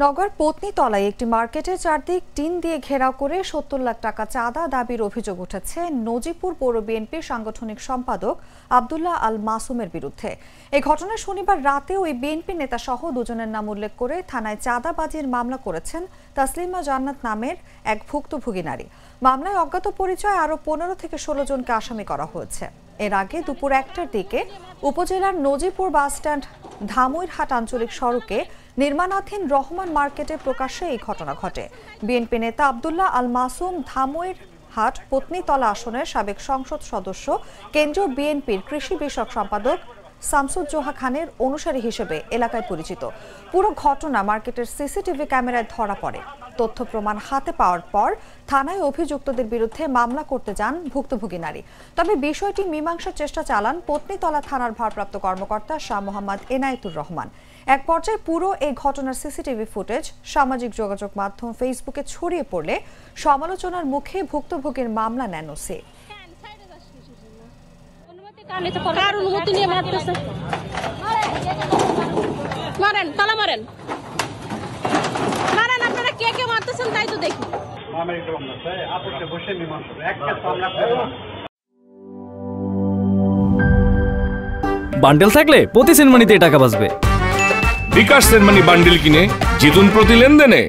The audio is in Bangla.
নগর পত্নীতলায় একটি মার্কেটের চারদিক টিন দিয়ে ঘেরাও করে ৭০ লাখ টাকা চাঁদা দাবির অভিযোগ উঠেছে নজিপুর পৌর বিএনপির সাংগঠনিক সম্পাদক আব্দুল্লাহ আল মাসুমের বিরুদ্ধে। এই ঘটনায় শনিবার রাতে ওই বিএনপি নেতা সহ দুজনের নাম উল্লেখ করে থানায় চাঁদাবাজির মামলা করেছেন তাসলিমা জান্নাত নামের এক ভুক্তভোগী নারী। মামলায় অজ্ঞাত পরিচয় আরও ১৫ থেকে ১৬ জনকে আসামি করা হয়েছে। এর আগে দুপুর ১টার দিকে উপজেলার নজিপুর বাসস্ট্যান্ড ধামইরহাট আঞ্চলিক সড়কে নির্মাণাধীন রহমান মার্কেটে প্রকাশ্যে এই ঘটনা ঘটে। বিএনপি নেতা আব্দুল্লাহ আল মাসুম ধামইরহাট পত্নীতলা আসনের সাবেক সংসদ সদস্য, কেন্দ্রীয় বিএনপির কৃষি বিষয়ক সম্পাদক শামসুজ্জোহা খানের অনুসারী হিসেবে এলাকায় পরিচিত। পুরো ঘটনা মার্কেটের সিসিটিভি ক্যামেরায় ধরা পড়ে। তথ্য প্রমাণ হাতে পাওয়ার পর থানায় অভিযুক্তদের বিরুদ্ধে মামলা করতে যান ভুক্তভোগী নারী। তবে বিষয়টি মীমাংসার চেষ্টা চালান পত্নীতলা থানার ভারপ্রাপ্ত কর্মকর্তা শাহ মোহাম্মদ এনায়েতুর রহমান। এক পর্যায়ে পুরো এই ঘটনার সিসিটিভি ফুটেজ সামাজিক যোগাযোগ মাধ্যম ফেসবুকে ছড়িয়ে পড়লে সমালোচনার মুখে ভুক্তভোগীর মামলা নেন ওসি। বান্ডেল থাকলে প্রতি সেনমানিতে টাকা বাঁচবে। বিকাশ সেনমানি বান্ডেল কিনে জিতুন প্রতি লেনদেনে।